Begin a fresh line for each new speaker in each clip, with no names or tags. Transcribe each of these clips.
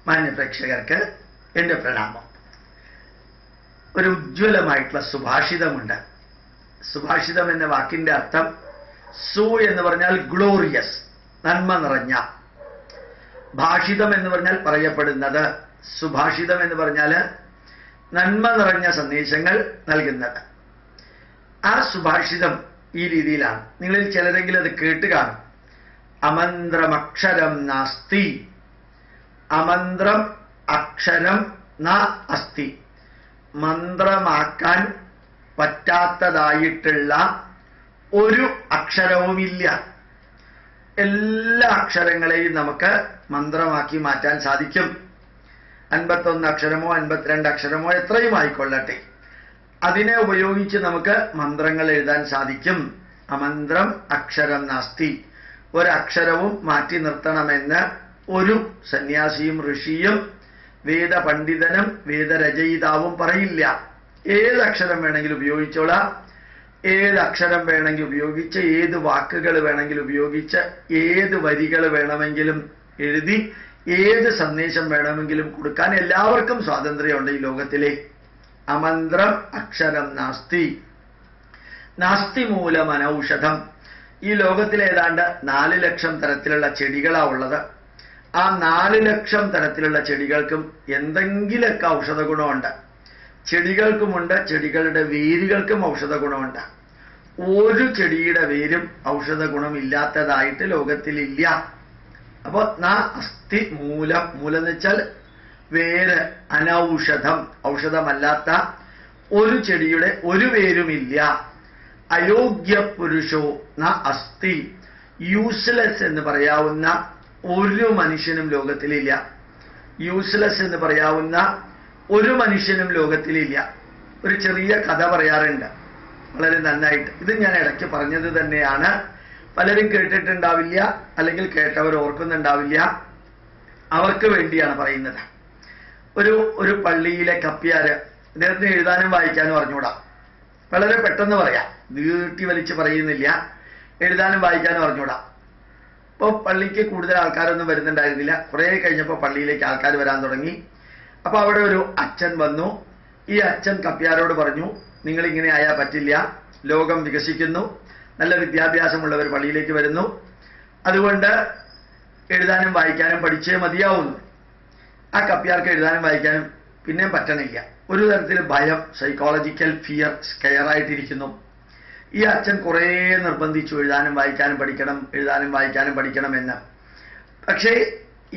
മാന്യപ്രേക്ഷകർക്ക് എൻ്റെ പ്രണാമം. ഒരു ഉജ്ജ്വലമായിട്ടുള്ള സുഭാഷിതമുണ്ട്. സുഭാഷിതം എന്ന വാക്കിന്റെ അർത്ഥം സു എന്ന് പറഞ്ഞാൽ ഗ്ലോറിയസ്, നന്മ നിറഞ്ഞ. ഭാഷിതം എന്ന് പറഞ്ഞാൽ പറയപ്പെടുന്നത്. സുഭാഷിതം എന്ന് പറഞ്ഞാൽ നന്മ നിറഞ്ഞ സന്ദേശങ്ങൾ നൽകുന്നത്. ആ സുഭാഷിതം ഈ രീതിയിലാണ്. നിങ്ങളിൽ ചിലരെങ്കിലും അത് കേട്ട് കാണും. അമന്ത്രമക്ഷരം നാസ്തി, അമന്ത്രം അക്ഷരം ന അസ്തി. മന്ത്രമാക്കാൻ പറ്റാത്തതായിട്ടുള്ള ഒരു അക്ഷരവുമില്ല. എല്ലാ അക്ഷരങ്ങളെയും നമുക്ക് മന്ത്രമാക്കി മാറ്റാൻ സാധിക്കും. 51 അക്ഷരമോ 52 അക്ഷരമോ എത്രയും ആയിക്കൊള്ളട്ടെ, അതിനെ ഉപയോഗിച്ച് നമുക്ക് മന്ത്രങ്ങൾ എഴുതാൻ സാധിക്കും. അമന്ത്രം അക്ഷരം നാസ്തി. ഒരക്ഷരവും മാറ്റി നിർത്തണമെന്ന് ഒരു സന്യാസിയും ഋഷിയും വേദപണ്ഡിതനും വേദരചയിതാവും പറയില്ല. ഏത് അക്ഷരം വേണമെങ്കിലും ഉപയോഗിച്ചോളാം. ഏത് അക്ഷരം വേണമെങ്കിൽ ഉപയോഗിച്ച്, ഏത് വാക്കുകൾ വേണമെങ്കിൽ ഉപയോഗിച്ച്, ഏത് വരികൾ വേണമെങ്കിലും എഴുതി, ഏത് സന്ദേശം വേണമെങ്കിലും കൊടുക്കാൻ എല്ലാവർക്കും സ്വാതന്ത്ര്യമുണ്ട് ഈ ലോകത്തിലെ. അമന്ത്രം അക്ഷരം നാസ്തി, നാസ്തി മൂലം അനൗഷധം. ഈ ലോകത്തിൽ ഏതാണ്ട് 4 ലക്ഷം തരത്തിലുള്ള ചെടികളാ ഉള്ളത്. ആ 4 ലക്ഷം തരത്തിലുള്ള ചെടികൾക്കും എന്തെങ്കിലുമൊക്കെ ഔഷധ ഗുണമുണ്ട്. ചെടികൾക്കുമുണ്ട്, ചെടികളുടെ വേരുകൾക്കും ഔഷധ ഗുണമുണ്ട്. ഒരു ചെടിയുടെ വേരും ഔഷധ ഗുണമില്ലാത്തതായിട്ട് ലോകത്തിലില്ല. അപ്പൊ അസ്ഥി മൂലം, മൂലം എന്ന് വെച്ചാൽ വേര്, അനൗഷധം, ഔഷധമല്ലാത്ത ഒരു ചെടിയുടെ ഒരു വേരുമില്ല. അയോഗ്യ പുരുഷോ ന അസ്ഥി. യൂസ്ലെസ് എന്ന് പറയാവുന്ന ഒരു മനുഷ്യനും ലോകത്തിലില്ല. യൂസ്ലെസ് എന്ന് പറയാവുന്ന ഒരു മനുഷ്യനും ലോകത്തിലില്ല. ഒരു ചെറിയ കഥ പറയാറുണ്ട്, വളരെ നന്നായിട്ട്. ഇത് ഞാൻ ഇടയ്ക്ക് പറഞ്ഞത് തന്നെയാണ്. പലരും കേട്ടിട്ടുണ്ടാവില്ല, അല്ലെങ്കിൽ കേട്ടവർ ഓർക്കുന്നുണ്ടാവില്ല. അവർക്ക് വേണ്ടിയാണ് പറയുന്നത്. ഒരു പള്ളിയിലെ കപ്പ്യാര്, അദ്ദേഹത്തിന് എഴുതാനും വായിക്കാനും അറിഞ്ഞൂടാ. വളരെ പെട്ടെന്ന് പറയാം, നീട്ടി വലിച്ച് പറയുന്നില്ല. എഴുതാനും വായിക്കാനും അറിഞ്ഞൂടാ. അപ്പോൾ പള്ളിക്ക് കൂടുതൽ ആൾക്കാരൊന്നും വരുന്നുണ്ടായിരുന്നില്ല. കുറേ കഴിഞ്ഞപ്പോൾ പള്ളിയിലേക്ക് ആൾക്കാർ വരാൻ തുടങ്ങി. അപ്പൊ അവിടെ ഒരു അച്ഛൻ വന്നു. ഈ അച്ഛൻ കപ്പ്യാരോട് പറഞ്ഞു, നിങ്ങൾ ഇങ്ങനെ ആയാൽ പറ്റില്ല, ലോകം വികസിക്കുന്നു, നല്ല വിദ്യാഭ്യാസമുള്ളവർ പള്ളിയിലേക്ക് വരുന്നു, അതുകൊണ്ട് എഴുതാനും വായിക്കാനും പഠിച്ചേ മതിയാവുന്നു. ആ കപ്പ്യാർക്ക് എഴുതാനും വായിക്കാനും പിന്നെയും പറ്റണില്ല. ഒരു തരത്തിൽ ഭയം, സൈക്കോളജിക്കൽ ഫിയർ, സ്കെയറായിട്ടിരിക്കുന്നു. ഈ അച്ഛൻ കുറേ നിർബന്ധിച്ചു, എഴുതാനും വായിക്കാനും പഠിക്കണം, എഴുതാനും വായിക്കാനും പഠിക്കണം എന്ന്. പക്ഷേ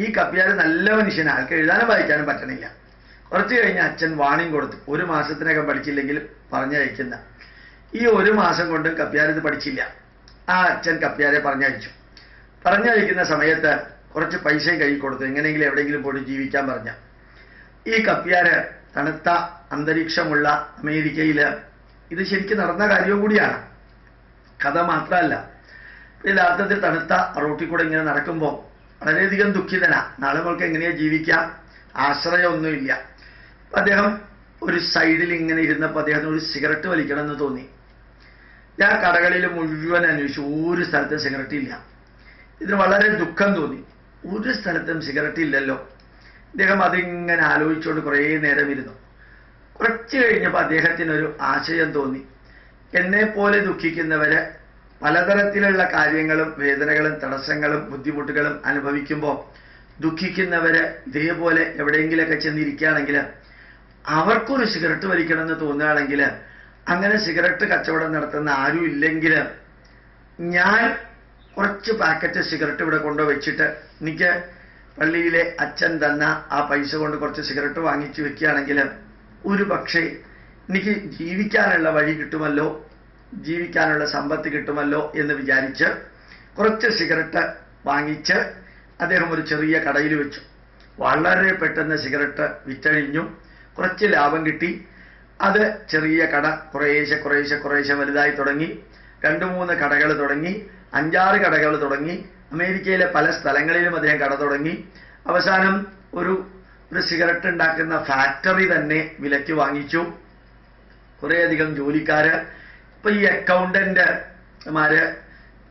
ഈ കപ്പ്യാര് നല്ല മനുഷ്യനാണ്, ആൾക്ക് എഴുതാനും വായിക്കാനും പറ്റണില്ല. കുറച്ച് കഴിഞ്ഞ് അച്ഛൻ വാണിംഗ് കൊടുത്തു, 1 മാസത്തിനകം പഠിച്ചില്ലെങ്കിൽ പറഞ്ഞയക്കുന്ന. ഈ 1 മാസം കൊണ്ട് കപ്പ്യാരിത് പഠിച്ചില്ല. ആ അച്ഛൻ കപ്പ്യാരെ പറഞ്ഞയക്കുന്ന സമയത്ത് കുറച്ച് പൈസയും കൈ കൊടുത്തു, എങ്ങനെയെങ്കിലും എവിടെയെങ്കിലും പോയിട്ട് ജീവിക്കാൻ പറഞ്ഞ. ഈ കപ്പ്യാര് തണുത്ത അന്തരീക്ഷമുള്ള അമേരിക്കയില്, ഇത് ശരിക്കും നടന്ന കാര്യവും കൂടിയാണ്, കഥ മാത്രമല്ല. യഥാർത്ഥത്തിൽ തണുത്ത റോട്ടിൽ കൂടെ ഇങ്ങനെ നടക്കുമ്പോൾ വളരെയധികം ദുഃഖിതനാ. നാളെ നമ്മൾക്ക് എങ്ങനെയാ ജീവിക്കാം, ആശ്രയമൊന്നുമില്ല. അദ്ദേഹം ഒരു സൈഡിൽ ഇങ്ങനെ ഇരുന്നപ്പോൾ അദ്ദേഹത്തിന് ഒരു സിഗരറ്റ് വലിക്കണമെന്ന് തോന്നി. ഞാൻ കടകളിൽ മുഴുവൻ അന്വേഷിച്ചു, ഒരു സ്ഥലത്തും സിഗരറ്റ് ഇല്ല. ഇതിന് വളരെ ദുഃഖം തോന്നി, ഒരു സ്ഥലത്തും സിഗരറ്റ് ഇല്ലല്ലോ. അദ്ദേഹം അതിങ്ങനെ ആലോചിച്ചുകൊണ്ട് കുറേ നേരം ഇരുന്നു. കുറച്ച് കഴിഞ്ഞപ്പോൾ അദ്ദേഹത്തിനൊരു ആശയം തോന്നി. എന്നെപ്പോലെ ദുഃഖിക്കുന്നവര് പലതരത്തിലുള്ള കാര്യങ്ങളും വേദനകളും തടസ്സങ്ങളും ബുദ്ധിമുട്ടുകളും അനുഭവിക്കുമ്പോൾ ദുഃഖിക്കുന്നവര് ഇതേപോലെ എവിടെയെങ്കിലൊക്കെ ചെന്നിരിക്കുകയാണെങ്കിൽ, അവർക്കൊരു സിഗരറ്റ് വലിക്കണമെന്ന് തോന്നുകയാണെങ്കിൽ, അങ്ങനെ സിഗരറ്റ് കച്ചവടം നടത്തുന്ന ആരും ഇല്ലെങ്കിൽ ഞാൻ കുറച്ച് പാക്കറ്റ് സിഗരറ്റ് ഇവിടെ കൊണ്ടുവച്ചിട്ട് എനിക്ക് പള്ളിയിലെ അച്ഛൻ തന്ന ആ പൈസ കൊണ്ട് കുറച്ച് സിഗരറ്റ് വാങ്ങിച്ചു വെക്കുകയാണെങ്കിൽ ഒരു പക്ഷേ എനിക്ക് ജീവിക്കാനുള്ള വഴി കിട്ടുമല്ലോ, ജീവിക്കാനുള്ള സമ്പത്ത് കിട്ടുമല്ലോ എന്ന് വിചാരിച്ച് കുറച്ച് സിഗരറ്റ് വാങ്ങിച്ച് അദ്ദേഹം ഒരു ചെറിയ കടയിൽ വെച്ചു. വളരെ പെട്ടെന്ന് സിഗരറ്റ് വിറ്റഴിഞ്ഞു, കുറച്ച് ലാഭം കിട്ടി. അത് ചെറിയ കട കുറേശ്ശെ വലുതായി തുടങ്ങി. 2-3 കടകൾ തുടങ്ങി, 5-6 കടകൾ തുടങ്ങി. അമേരിക്കയിലെ പല സ്ഥലങ്ങളിലും അദ്ദേഹം കട തുടങ്ങി. അവസാനം ഒരു സിഗരറ്റ് ഉണ്ടാക്കുന്ന ഫാക്ടറി തന്നെ വിലയ്ക്ക് വാങ്ങിച്ചു. കുറേയധികം ജോലിക്കാര്. ഇപ്പൊ ഈ അക്കൗണ്ടന്റ്മാര്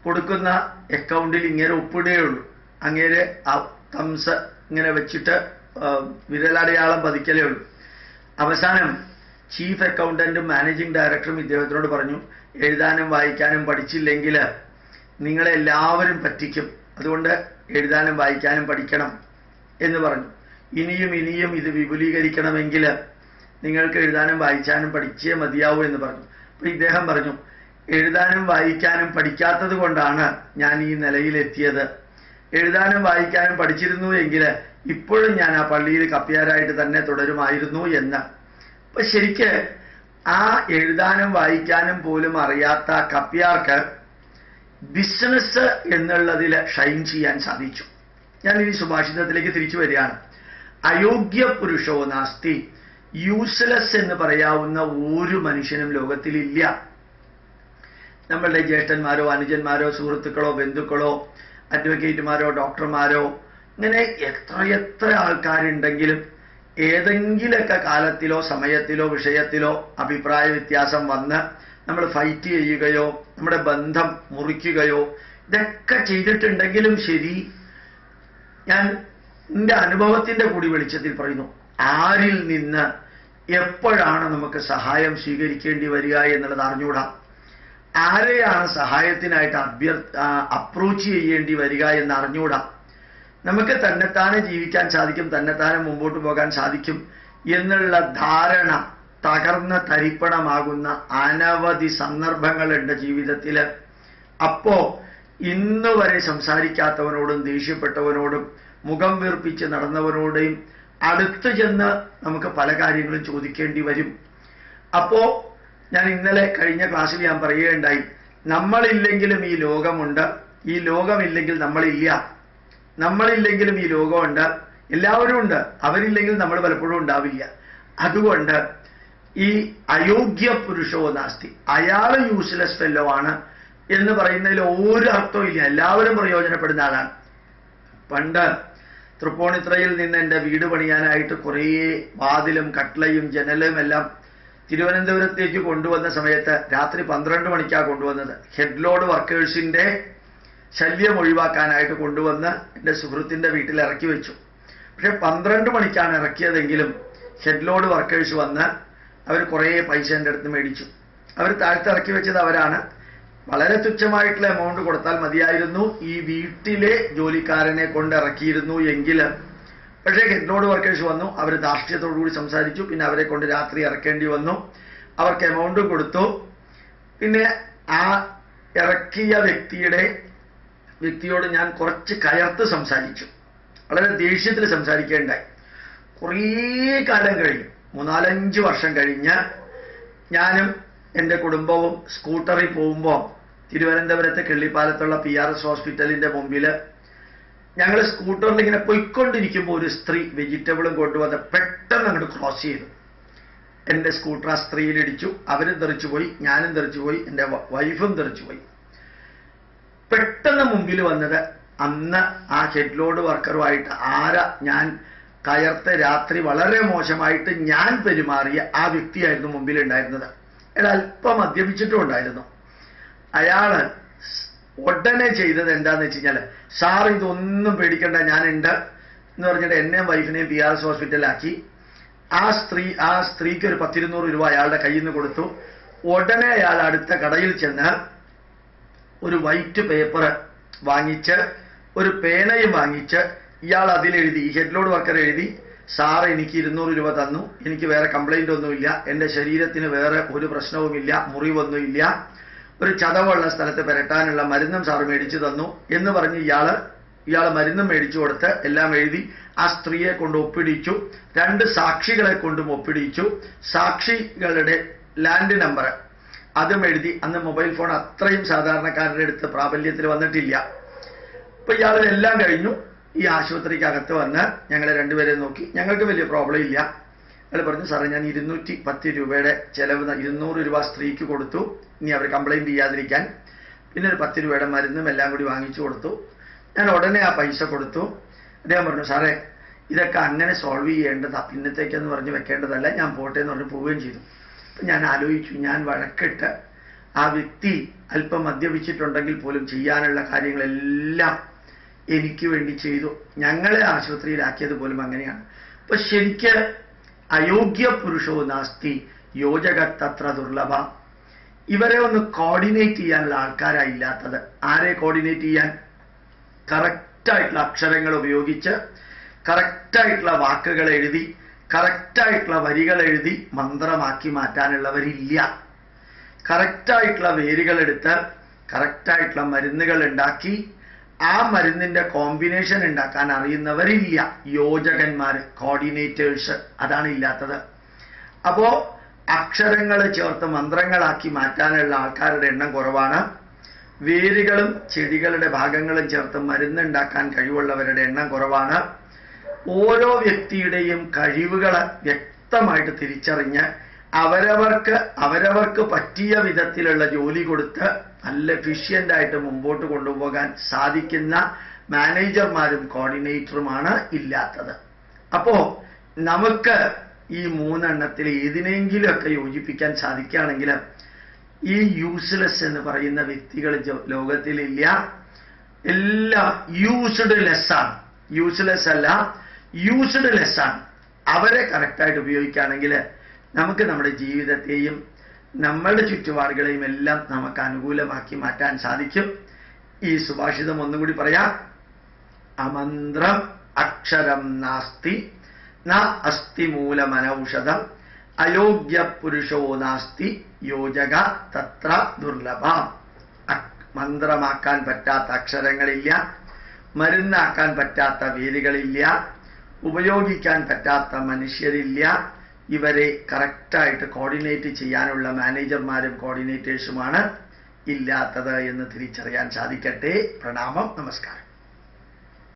കൊടുക്കുന്ന അക്കൗണ്ടിൽ ഇങ്ങനെ ഒപ്പിടുകയുള്ളൂ. അങ്ങേര് ആ തംസ് ഇങ്ങനെ വെച്ചിട്ട് വിരലടയാളം പതിക്കലേ ഉള്ളൂ. അവസാനം ചീഫ് അക്കൗണ്ടന്റും മാനേജിംഗ് ഡയറക്ടറും ഇദ്ദേഹത്തിനോട് പറഞ്ഞു, എഴുതാനും വായിക്കാനും പഠിച്ചില്ലെങ്കിൽ നിങ്ങളെല്ലാവരും പറ്റിക്കും, അതുകൊണ്ട് എഴുതാനും വായിക്കാനും പഠിക്കണം എന്ന് പറഞ്ഞു. ഇനിയും ഇത് വിപുലീകരിക്കണമെങ്കിൽ നിങ്ങൾക്ക് എഴുതാനും വായിക്കാനും പഠിച്ചേ മതിയാവൂ എന്ന് പറഞ്ഞു. അപ്പൊ ഇദ്ദേഹം പറഞ്ഞു, എഴുതാനും വായിക്കാനും പഠിക്കാത്തത് കൊണ്ടാണ് ഞാൻ ഈ നിലയിലെത്തിയത്. എഴുതാനും വായിക്കാനും പഠിച്ചിരുന്നു എങ്കിൽ ഇപ്പോഴും ഞാൻ ആ പള്ളിയിൽ കപ്പ്യാരായിട്ട് തന്നെ തുടരുമായിരുന്നു എന്ന്. അപ്പൊ ശരിക്ക് ആ എഴുതാനും വായിക്കാനും പോലും അറിയാത്ത കപ്പ്യാർക്ക് ബിസിനസ് എന്നുള്ളതിൽ ഷൈൻ ചെയ്യാൻ സാധിച്ചു. ഞാൻ ഇനി സുഭാഷിതത്തിലേക്ക് തിരിച്ചു വരികയാണ്. അയോഗ്യ പുരുഷോ നാസ്തി, യൂസ്ലെസ് എന്ന് പറയാവുന്ന ഒരു മനുഷ്യനും ലോകത്തിലില്ല. നമ്മളുടെ ജ്യേഷ്ഠന്മാരോ അനുജന്മാരോ സുഹൃത്തുക്കളോ ബന്ധുക്കളോ അഡ്വക്കേറ്റുമാരോ ഡോക്ടർമാരോ ഇങ്ങനെ എത്ര ആൾക്കാരുണ്ടെങ്കിലും ഏതെങ്കിലൊക്കെ കാലത്തിലോ സമയത്തിലോ വിഷയത്തിലോ അഭിപ്രായ വ്യത്യാസം വന്ന് നമ്മൾ ഫൈറ്റ് ചെയ്യുകയോ നമ്മുടെ ബന്ധം മുറിക്കുകയോ ഇതൊക്കെ ചെയ്തിട്ടുണ്ടെങ്കിലും ശരി, ഞാൻ എൻ്റെ അനുഭവത്തിന്റെ കൂടി വെളിച്ചത്തിൽ പറയുന്നു, ആരിൽ നിന്ന് എപ്പോഴാണ് നമുക്ക് സഹായം സ്വീകരിക്കേണ്ടി വരിക എന്നുള്ളത് അറിഞ്ഞുകൂടാ. ആരെയാണ് സഹായത്തിനായിട്ട് അപ്രോച്ച് ചെയ്യേണ്ടി വരിക എന്ന് അറിഞ്ഞുകൂടാ. നമുക്ക് തന്നെത്താനെ ജീവിക്കാൻ സാധിക്കും, തന്നെത്താനെ മുമ്പോട്ട് പോകാൻ സാധിക്കും എന്നുള്ള ധാരണ തകർന്ന തരിപ്പണമാകുന്ന അനവധി സന്ദർഭങ്ങളുണ്ട് ജീവിതത്തിൽ. അപ്പോ ഇന്നുവരെ സംസാരിക്കാത്തവനോടും ദേഷ്യപ്പെട്ടവനോടും മുഖം വീർപ്പിച്ച് നടന്നവനോടെയും അടുത്ത് ചെന്ന് നമുക്ക് പല കാര്യങ്ങളും ചോദിക്കേണ്ടി വരും. അപ്പോ ഞാൻ ഇന്നലെ കഴിഞ്ഞ ക്ലാസ്സിൽ ഞാൻ പറയുകയുണ്ടായി, നമ്മളില്ലെങ്കിലും ഈ ലോകമുണ്ട്, ഈ ലോകമില്ലെങ്കിൽ നമ്മളില്ല. നമ്മളില്ലെങ്കിലും ഈ ലോകമുണ്ട്, എല്ലാവരും ഉണ്ട്, അവരില്ലെങ്കിൽ നമ്മൾ പലപ്പോഴും ഉണ്ടാവില്ല. അതുകൊണ്ട് ഈ അയോഗ്യ പുരുഷോ നാസ്തി, അയാൾ യൂസ്ലെസ് ഫെല്ലോ ആണ് എന്ന് പറയുന്നതിൽ ഒരു അർത്ഥവും ഇല്ല. എല്ലാവരും പ്രയോജനപ്പെടുന്ന ആളാണ്. പണ്ട് തൃപ്പൂണിത്തുറയിൽ നിന്ന് എൻ്റെ വീട് പണിയാനായിട്ട് കുറേ വാതിലും കട്ട്ളയും ജനലും എല്ലാം തിരുവനന്തപുരത്തേക്ക് കൊണ്ടുവന്ന സമയത്ത് രാത്രി 12 മണിക്കാണ് കൊണ്ടുവന്നത്. ഹെഡ് ലോഡ് വർക്കേഴ്സിന്റെ ശല്യം ഒഴിവാക്കാനായിട്ട് കൊണ്ടുവന്ന് എൻ്റെ സുഹൃത്തിൻ്റെ വീട്ടിൽ ഇറക്കി വെച്ചു. പക്ഷെ 12 മണിക്കാണ് ഇറക്കിയതെങ്കിലും ഹെഡ് ലോഡ് വർക്കേഴ്സ് വന്ന് അവർ കുറേ പൈസ എൻ്റെ അടുത്ത് മേടിച്ചു. അവർ താഴ്ത്ത് ഇറക്കി വെച്ചത് അവരാണ്. വളരെ തുച്ഛമായിട്ടുള്ള എമൗണ്ട് കൊടുത്താൽ മതിയായിരുന്നു ഈ വീട്ടിലെ ജോലിക്കാരനെ കൊണ്ട് ഇറക്കിയിരുന്നു എങ്കിൽ. പക്ഷേ ഹെഡ് ലോഡ് വർക്കേഴ്സ് വന്നു, അവർ ധാർഷ്ട്യത്തോടുകൂടി സംസാരിച്ചു. പിന്നെ അവരെ കൊണ്ട് രാത്രി ഇറക്കേണ്ടി വന്നു. അവർക്ക് എമൗണ്ടും കൊടുത്തു. പിന്നെ ആ ഇറക്കിയ വ്യക്തിയോട് ഞാൻ കുറച്ച് കയർത്ത് സംസാരിച്ചു, വളരെ ദേഷ്യത്തിൽ സംസാരിക്കേണ്ടായി. കുറേ കാലം കഴിഞ്ഞു, 3-4 വർഷം കഴിഞ്ഞ് ഞാനും എൻ്റെ കുടുംബവും സ്കൂട്ടറിൽ പോകുമ്പോൾ തിരുവനന്തപുരത്ത് കിള്ളിപ്പാലത്തുള്ള PRS ഹോസ്പിറ്റലിന്റെ മുമ്പിൽ ഞങ്ങൾ സ്കൂട്ടറിൽ ഇങ്ങനെ പോയിക്കൊണ്ടിരിക്കുമ്പോൾ ഒരു സ്ത്രീ വെജിറ്റബിളും കൊണ്ടുവന്ന് പെട്ടെന്ന് അങ്ങോട്ട് ക്രോസ് ചെയ്തു. എൻ്റെ സ്കൂട്ടർ ആ സ്ത്രീയിലിടിച്ചു. അവരും തെറിച്ചുപോയി, ഞാനും തെറിച്ചുപോയി, എൻ്റെ വൈഫും തെറിച്ചുപോയി. പെട്ടെന്ന് മുമ്പിൽ വന്നത് അന്ന് ആ ഹെഡ് ലോഡ് വർക്കറുമായിട്ട് ഞാൻ കയർത്ത് രാത്രി വളരെ മോശമായിട്ട് ഞാൻ പെരുമാറിയ ആ വ്യക്തിയായിരുന്നു മുമ്പിലുണ്ടായിരുന്നത്. അയാൾ അല്പം മദ്യപിച്ചിട്ടും ഉണ്ടായിരുന്നു. അയാള് ഉടനെ ചെയ്തത് എന്താന്ന് വെച്ച് കഴിഞ്ഞാൽ, സാർ ഇതൊന്നും പേടിക്കണ്ട, ഞാനുണ്ട് എന്ന് പറഞ്ഞിട്ട് എന്നെയും വൈഫിനെയും PRS ഹോസ്പിറ്റലിലാക്കി. ആ സ്ത്രീക്ക് ഒരു 10-200 രൂപ അയാളുടെ കയ്യിൽ നിന്ന് കൊടുത്തു. ഉടനെ അയാൾ അടുത്ത കടയിൽ ചെന്ന് ഒരു വൈറ്റ് പേപ്പർ വാങ്ങിച്ച് ഒരു പേനയും വാങ്ങിച്ച് ഇയാൾ അതിലെഴുതി, ഈ ഹെഡ് ലോഡ് വർക്കർ എഴുതി, സാർ എനിക്ക് 200 രൂപ തന്നു, എനിക്ക് വേറെ കംപ്ലൈന്റ് ഒന്നുമില്ല, എൻ്റെ ശരീരത്തിന് വേറെ ഒരു പ്രശ്നവുമില്ല, മുറിവൊന്നുമില്ല, ഒരു ചതവുള്ള സ്ഥലത്ത് പുരട്ടാനുള്ള മരുന്നും സാർ മേടിച്ചു തന്നു എന്ന് പറഞ്ഞ് ഇയാൾ മരുന്നും മേടിച്ചു കൊടുത്ത് എല്ലാം എഴുതി ആ സ്ത്രീയെ കൊണ്ട് ഒപ്പിടിച്ചു. 2 സാക്ഷികളെ കൊണ്ടും ഒപ്പിടിച്ചു. സാക്ഷികളുടെ ലാൻഡ് നമ്പർ അതും എഴുതി. അന്ന് മൊബൈൽ ഫോൺ അത്രയും സാധാരണക്കാരുടെ അടുത്ത് പ്രാബല്യത്തിൽ വന്നിട്ടില്ല. അപ്പൊ ഇയാളെല്ലാം കഴിഞ്ഞു. ഈ ആശുപത്രിക്കകത്ത് വന്ന് ഞങ്ങളെ 2 പേരെ നോക്കി. ഞങ്ങൾക്ക് വലിയ പ്രോബ്ലം ഇല്ല. അയാൾ പറഞ്ഞു, സാറേ ഞാൻ 210 രൂപയുടെ ചെലവ് 200 രൂപ സ്ത്രീക്ക് കൊടുത്തു, ഇനി അവർ കംപ്ലൈന്റ് ചെയ്യാതിരിക്കാൻ. പിന്നെ ഒരു 10 രൂപയുടെ മരുന്നും എല്ലാം കൂടി വാങ്ങിച്ചു കൊടുത്തു. ഞാൻ ഉടനെ ആ പൈസ കൊടുത്തു. അദ്ദേഹം പറഞ്ഞു, സാറേ ഇതൊക്കെ അങ്ങനെ സോൾവ് ചെയ്യേണ്ടതാ, പിന്നത്തേക്കെന്ന് പറഞ്ഞ് വെക്കേണ്ടതല്ല, ഞാൻ പോട്ടെ എന്ന് പറഞ്ഞ് പോവുകയും ചെയ്തു. അപ്പം ഞാൻ ആലോചിച്ചു, ഞാൻ വഴക്കിട്ട് ആ വ്യക്തി അല്പം മദ്യപിച്ചിട്ടുണ്ടെങ്കിൽ പോലും ചെയ്യാനുള്ള കാര്യങ്ങളെല്ലാം എനിക്ക് വേണ്ടി ചെയ്തു. ഞങ്ങളെ ആശുപത്രിയിലാക്കിയത് പോലും അങ്ങനെയാണ്. അപ്പൊ ശരിക്ക് അയോഗ്യ പുരുഷോ നാസ്തി യോജക തത്ര ദുർലഭ. ഇവരെ ഒന്ന് കോർഡിനേറ്റ് ചെയ്യാനുള്ള ആൾക്കാരായില്ലാത്തത്. ആരെ കോർഡിനേറ്റ് ചെയ്യാൻ? കറക്റ്റായിട്ടുള്ള അക്ഷരങ്ങൾ ഉപയോഗിച്ച്, കറക്റ്റായിട്ടുള്ള വാക്കുകൾ എഴുതി, കറക്റ്റായിട്ടുള്ള വരികൾ എഴുതി മന്ത്രമാക്കി മാറ്റാനുള്ളവരില്ല. കറക്റ്റായിട്ടുള്ള വേരുകളെടുത്ത് കറക്റ്റായിട്ടുള്ള മരുന്നുകൾ ഉണ്ടാക്കി ആ മരുന്നിന്റെ കോമ്പിനേഷൻ ഉണ്ടാക്കാൻ അറിയുന്നവരില്ല. യോജകന്മാർ, കോർഡിനേറ്റേഴ്സ്, അതാണ് ഇല്ലാത്തത്. അപ്പോ അക്ഷരങ്ങൾ ചേർത്ത് മന്ത്രങ്ങളാക്കി മാറ്റാനുള്ള ആൾക്കാരുടെ എണ്ണം കുറവാണ്. വേരുകളും ചെടികളുടെ ഭാഗങ്ങളും ചേർത്ത് മരുന്നുണ്ടാക്കാൻ കഴിവുള്ളവരുടെ എണ്ണം കുറവാണ്. ഓരോ വ്യക്തിയുടെയും കഴിവുകൾ വ്യക്തമായിട്ട് തിരിച്ചറിഞ്ഞ് അവരവർക്ക് പറ്റിയ വിധത്തിലുള്ള ജോലി കൊടുത്ത് നല്ല എഫിഷ്യന്റ് ആയിട്ട് മുമ്പോട്ട് കൊണ്ടുപോകാൻ സാധിക്കുന്ന മാനേജർമാരും കോർഡിനേറ്ററുമാണ് ഇല്ലാത്തത്. അപ്പോ നമുക്ക് ഈ മൂന്നെണ്ണത്തിൽ ഏതിനെങ്കിലുമൊക്കെ യോജിപ്പിക്കാൻ സാധിക്കുകയാണെങ്കിൽ ഈ യൂസ്ലെസ് എന്ന് പറയുന്ന വ്യക്തികൾ ലോകത്തിലില്ല. എല്ലാം യൂസ്ഡ് ലെസ്സാണ്. യൂസ്ലെസ് അല്ല, യൂസ്ഡ് ലെസ്സാണ്. അവരെ കറക്റ്റായിട്ട് ഉപയോഗിക്കുകയാണെങ്കിൽ നമുക്ക് നമ്മുടെ ജീവിതത്തെയും നമ്മളുടെ ചുറ്റുപാടുകളെയും എല്ലാം നമുക്ക് അനുകൂലമാക്കി മാറ്റാൻ സാധിക്കും. ഈ സുഭാഷിതം ഒന്നുകൂടി പറയാം. അമന്ത്രം അക്ഷരം നാസ്തി ന അസ്തി മൂലമനൌഷധം അയോഗ്യ പുരുഷോ നാസ്തി യോജക തത്ര ദുർലഭ. മന്ത്രമാക്കാൻ പറ്റാത്ത അക്ഷരങ്ങളില്ല, മരുന്നാക്കാൻ പറ്റാത്ത വേരുകളില്ല, ഉപയോഗിക്കാൻ പറ്റാത്ത മനുഷ്യരില്ല. ഇവരെ കറക്റ്റായിട്ട് കോർഡിനേറ്റ് ചെയ്യാനുള്ള മാനേജർമാരും കോർഡിനേറ്റേഴ്സുമാണ് ഇല്ലാത്തത് എന്ന് തിരിച്ചറിയാൻ സാധിക്കട്ടെ. പ്രണാമം, നമസ്കാരം.